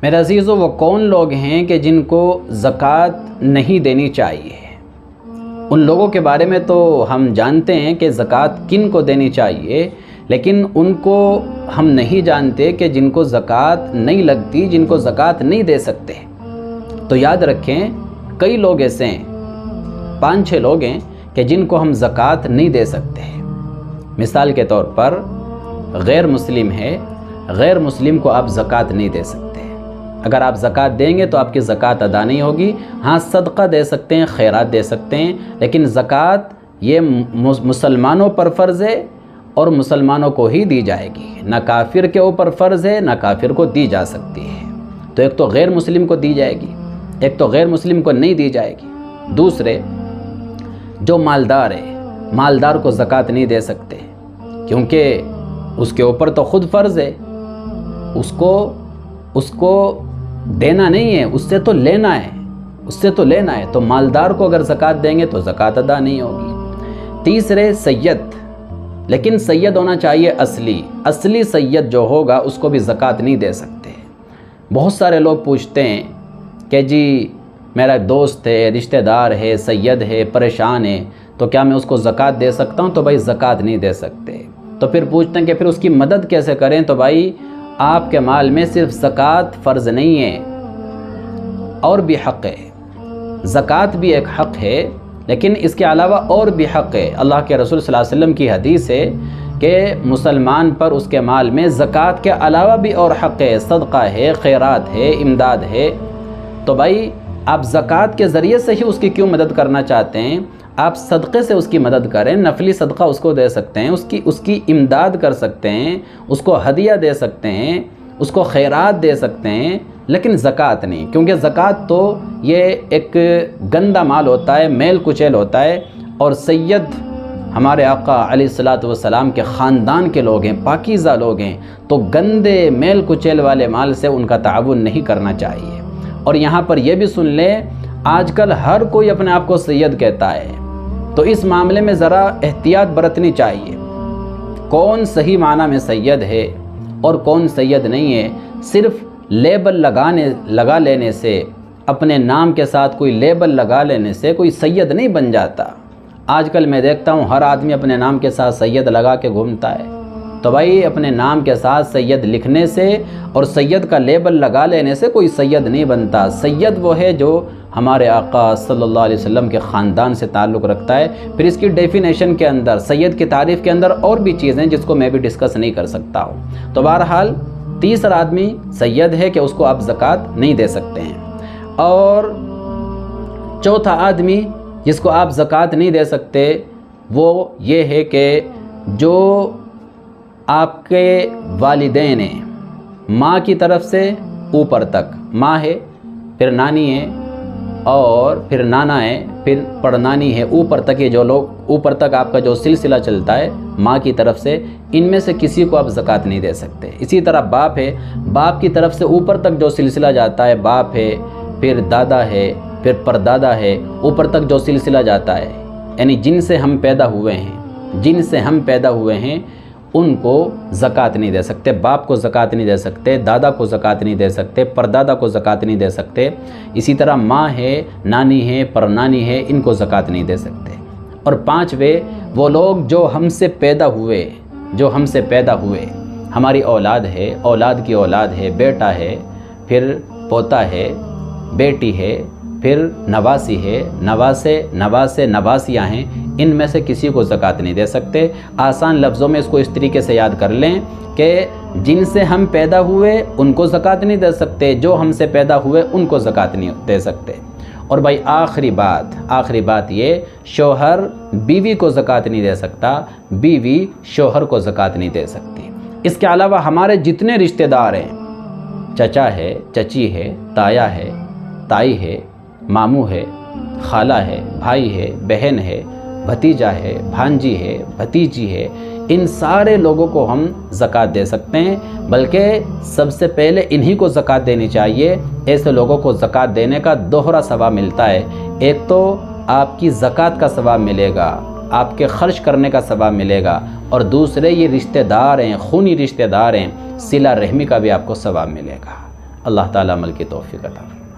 میرے عزیزو، وہ کون لوگ ہیں کہ جن کو زکوٰۃ نہیں دینی چاہیے؟ ان لوگوں کے بارے میں تو ہم جانتے ہیں کہ زکوٰۃ کن کو دینی چاہیے، لیکن ان کو ہم نہیں جانتے کہ جن کو زکوٰۃ نہیں لگتی، جن کو زکوٰۃ نہیں دے سکتے۔ تو یاد رکھیں، کئی لوگ ایسے ہیں، 5-6 لوگ ہیں کہ جن کو ہم زکوٰۃ نہیں دے سکتے۔ مثال کے طور پر غیر مسلم ہے، غیر مسلم کو آپ زکوٰۃ نہیں دے سکتے۔ اگر آپ زکوٰۃ دیں گے تو آپ کی زکوٰۃ ادا نہیں ہوگی۔ ہاں، صدقہ دے سکتے ہیں، خیرات دے سکتے ہیں، لیکن زکوٰۃ یہ مسلمانوں پر فرض ہے اور مسلمانوں کو ہی دی جائے گی، نہ کافر کے اوپر فرض ہے، نہ کافر کو دی جا سکتی ہے۔ تو ایک تو غیر مسلم کو دی جائے گی، ایک تو غیر مسلم کو نہیں دی جائے گی۔ دوسرے، جو مالدار ہے، مالدار کو زکوٰۃ نہیں دے سکتے، کیونکہ اس کے اوپر تو خود فرض ہے، اس کو دینا نہیں ہے، اس سے تو لینا ہے، تو مالدار کو اگر زکوٰۃ دیں گے تو زکوٰۃ ادا نہیں ہوگی۔ تیسرے، سید، لیکن سید ہونا چاہیے اصلی سید جو ہوگا اس کو بھی زکوٰۃ نہیں دے سکتے۔ بہت سارے لوگ پوچھتے ہیں کہ جی میرا دوست ہے، رشتہ دار ہے، سید ہے، پریشان ہے، تو کیا میں اس کو زکوٰۃ دے سکتا ہوں؟ تو بھائی زکوٰۃ نہیں دے سکتے۔ تو پھر پوچھتے ہیں کہ پھر اس کی مدد کیسے کریں؟ تو بھائی آپ کے مال میں صرف زکوٰۃ فرض نہیں ہے، اور بھی حق ہے۔ زکوٰۃ بھی ایک حق ہے، لیکن اس کے علاوہ اور بھی حق ہے۔ اللہ کے رسول صلی اللہ علیہ وسلم کی حدیث ہے کہ مسلمان پر اس کے مال میں زکوٰۃ کے علاوہ بھی اور حق ہے، صدقہ ہے، خیرات ہے، امداد ہے۔ تو بھائی آپ زکوٰۃ کے ذریعے سے ہی اس کی کیوں مدد کرنا چاہتے ہیں؟ آپ صدقے سے اس کی مدد کریں، نفلی صدقہ اس کو دے سکتے ہیں، اس کی امداد کر سکتے ہیں، اس کو ہدیہ دے سکتے ہیں، اس کو خیرات دے سکتے ہیں، لیکن زکوٰۃ نہیں، کیونکہ زکوٰۃ تو یہ ایک گندا مال ہوتا ہے، میل کچیل ہوتا ہے، اور سید ہمارے آقا علیہ الصلوۃ والسلام کے خاندان کے لوگ ہیں، پاکیزہ لوگ ہیں، تو گندے میل کچیل والے مال سے ان کا تعاون نہیں کرنا چاہیے۔ اور یہاں پر یہ بھی سن لیں، آج کل ہر کوئی اپنے آپ کو سید کہتا ہے، تو اس معاملے میں ذرا احتیاط برتنی چاہیے۔ کون صحیح معنی میں سید ہے اور کون سید نہیں ہے، صرف لیبل لگا لینے سے، اپنے نام کے ساتھ کوئی لیبل لگا لینے سے کوئی سید نہیں بن جاتا۔ آج کل میں دیکھتا ہوں ہر آدمی اپنے نام کے ساتھ سید لگا کے گھومتا ہے۔ تو بھائی اپنے نام کے ساتھ سید لکھنے سے اور سید کا لیبل لگا لینے سے کوئی سید نہیں بنتا۔ سید وہ ہے جو ہمارے آقا صلی اللہ علیہ وسلم کے خاندان سے تعلق رکھتا ہے۔ پھر اس کی ڈیفینیشن کے اندر، سید کی تعریف کے اندر اور بھی چیزیں جس کو میں بھی ڈسکس نہیں کر سکتا ہوں۔ تو بہرحال تیسرا آدمی سید ہے کہ اس کو آپ زکوٰۃ نہیں دے سکتے ہیں۔ اور چوتھا آدمی جس کو آپ زکوٰۃ نہیں دے سکتے وہ یہ ہے کہ جو آپ کے والدین ہیں، ماں کی طرف سے اوپر تک، ماں ہے، پھر نانی ہے، اور پھر نانا ہے، پھر پڑنانی ہے، اوپر تک، یہ جو لوگ اوپر تک آپ کا جو سلسلہ چلتا ہے ماں کی طرف سے، ان میں سے کسی کو آپ زکوٰۃ نہیں دے سکتے۔ اسی طرح باپ ہے، باپ کی طرف سے اوپر تک جو سلسلہ جاتا ہے، باپ ہے، پھر دادا ہے، پھر پردادا ہے، اوپر تک جو سلسلہ جاتا ہے، یعنی جن سے ہم پیدا ہوئے ہیں ان کو زکوٰۃ نہیں دے سکتے۔ باپ کو زکوٰۃ نہیں دے سکتے، دادا کو زکوٰۃ نہیں دے سکتے، پردادا کو زکوٰۃ نہیں دے سکتے۔ اسی طرح ماں ہے، نانی ہے، پرنانی ہے، ان کو زکوٰۃ نہیں دے سکتے۔ اور پانچویں، وہ لوگ جو ہم سے پیدا ہوئے، ہماری اولاد ہے، اولاد کی اولاد ہے، بیٹا ہے، پھر پوتا ہے، بیٹی ہے، پھر نواسی ہے، نواسے نواسیاں ہیں، ان میں سے کسی کو زکوٰۃ نہیں دے سکتے۔ آسان لفظوں میں اس کو اس طریقے سے یاد کر لیں کہ جن سے ہم پیدا ہوئے ان کو زکوٰۃ نہیں دے سکتے، جو ہم سے پیدا ہوئے ان کو زکوٰۃ نہیں دے سکتے۔ اور بھائی آخری بات یہ، شوہر بیوی کو زکوٰۃ نہیں دے سکتا، بیوی شوہر کو زکوٰۃ نہیں دے سکتی۔ اس کے علاوہ ہمارے جتنے رشتہ دار ہیں، چچا ہے، چچی ہے، تایا ہے، تائی ہے، ماموں ہے، خالہ ہے، بھائی ہے، بہن ہے، بھتیجا ہے، بھانجی ہے، بھتیجی ہے، ان سارے لوگوں کو ہم زکوٰۃ دے سکتے ہیں، بلکہ سب سے پہلے انہی کو زکوٰۃ دینی چاہیے۔ ایسے لوگوں کو زکوٰۃ دینے کا دوہرا ثواب ملتا ہے، ایک تو آپ کی زکوٰۃ کا ثواب ملے گا، آپ کے خرچ کرنے کا ثواب ملے گا، اور دوسرے یہ رشتہ دار ہیں، خونی رشتہ دار ہیں، صلہ رحمی کا بھی آپ کو ثواب ملے گا۔ اللہ تعالیٰ عمل کی توفیق عطا فرمائے۔